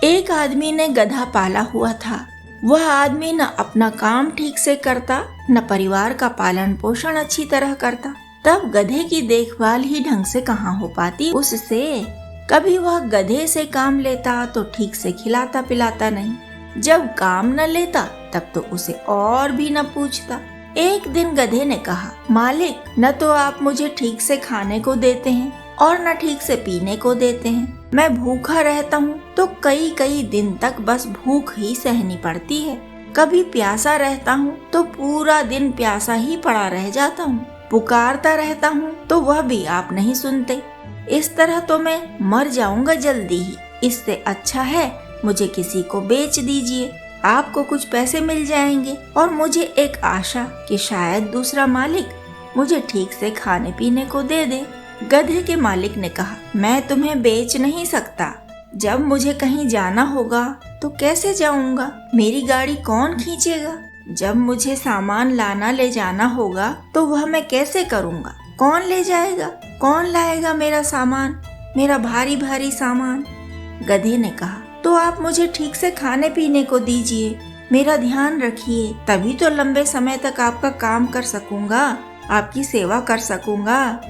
एक आदमी ने गधा पाला हुआ था। वह आदमी न अपना काम ठीक से करता, न परिवार का पालन पोषण अच्छी तरह करता। तब गधे की देखभाल ही ढंग से कहाँ हो पाती उससे। कभी वह गधे से काम लेता तो ठीक से खिलाता पिलाता नहीं, जब काम न लेता तब तो उसे और भी न पूछता। एक दिन गधे ने कहा, मालिक, न तो आप मुझे ठीक से खाने को देते हैं और न ठीक से पीने को देते हैं। मैं भूखा रहता हूँ तो कई कई दिन तक बस भूख ही सहनी पड़ती है। कभी प्यासा रहता हूँ तो पूरा दिन प्यासा ही पड़ा रह जाता हूँ। पुकारता रहता हूँ तो वह भी आप नहीं सुनते। इस तरह तो मैं मर जाऊंगा जल्दी ही। इससे अच्छा है मुझे किसी को बेच दीजिए, आपको कुछ पैसे मिल जाएंगे और मुझे एक आशा कि शायद दूसरा मालिक मुझे ठीक से खाने पीने को दे दे। गधे के मालिक ने कहा, मैं तुम्हें बेच नहीं सकता। जब मुझे कहीं जाना होगा तो कैसे जाऊंगा? मेरी गाड़ी कौन खींचेगा? जब मुझे सामान लाना ले जाना होगा तो वह मैं कैसे करूंगा? कौन ले जाएगा? कौन लाएगा मेरा सामान, मेरा भारी भारी सामान? गधे ने कहा, तो आप मुझे ठीक से खाने पीने को दीजिए, मेरा ध्यान रखिए, तभी तो लंबे समय तक आपका काम कर सकूंगा, आपकी सेवा कर सकूंगा।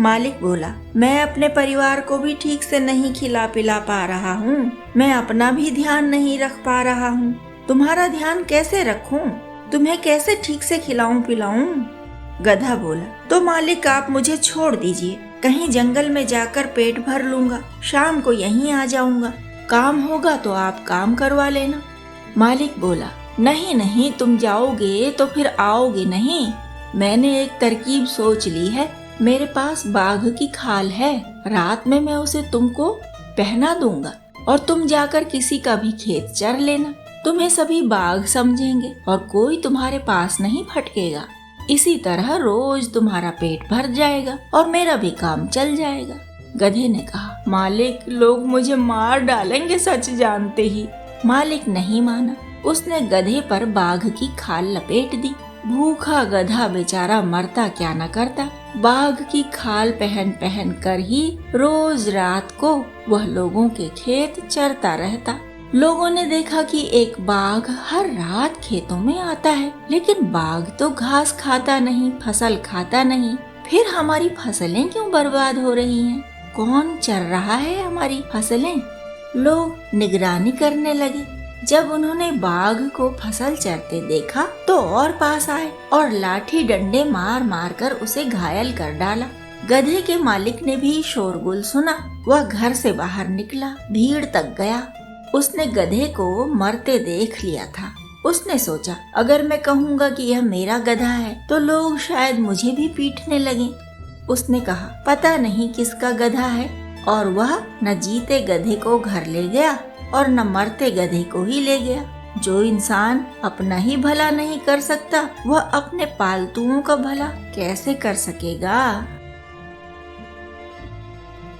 मालिक बोला, मैं अपने परिवार को भी ठीक से नहीं खिला पिला पा रहा हूँ, मैं अपना भी ध्यान नहीं रख पा रहा हूँ। तुम्हारा ध्यान कैसे रखूं? तुम्हें कैसे ठीक से खिलाऊं पिलाऊं? गधा बोला, तो मालिक आप मुझे छोड़ दीजिए, कहीं जंगल में जाकर पेट भर लूंगा, शाम को यहीं आ जाऊंगा, काम होगा तो आप काम करवा लेना। मालिक बोला, नहीं नहीं, तुम जाओगे तो फिर आओगे नहीं। मैंने एक तरकीब सोच ली है। मेरे पास बाघ की खाल है, रात में मैं उसे तुमको पहना दूंगा और तुम जाकर किसी का भी खेत चर लेना। तुम्हें सभी बाघ समझेंगे और कोई तुम्हारे पास नहीं फटकेगा। इसी तरह रोज तुम्हारा पेट भर जाएगा और मेरा भी काम चल जाएगा। गधे ने कहा, मालिक, लोग मुझे मार डालेंगे सच जानते ही। मालिक नहीं माना। उसने गधे पर बाघ की खाल लपेट दी। भूखा गधा बेचारा मरता क्या न करता। बाघ की खाल पहन पहन कर ही रोज रात को वह लोगों के खेत चरता रहता। लोगों ने देखा कि एक बाघ हर रात खेतों में आता है, लेकिन बाघ तो घास खाता नहीं, फसल खाता नहीं। फिर हमारी फसलें क्यों बर्बाद हो रही हैं? कौन चर रहा है हमारी फसलें? लोग निगरानी करने लगे। जब उन्होंने बाघ को फसल चरते देखा तो और पास आए और लाठी डंडे मार मार कर उसे घायल कर डाला। गधे के मालिक ने भी शोरगुल सुना। वह घर से बाहर निकला, भीड़ तक गया। उसने गधे को मरते देख लिया था। उसने सोचा, अगर मैं कहूँगा कि यह मेरा गधा है तो लोग शायद मुझे भी पीटने लगे। उसने कहा, पता नहीं किसका गधा है, और वह न जीते गधे को घर ले गया और न मरते गधे को ही ले गया। जो इंसान अपना ही भला नहीं कर सकता, वह अपने पालतुओं का भला कैसे कर सकेगा?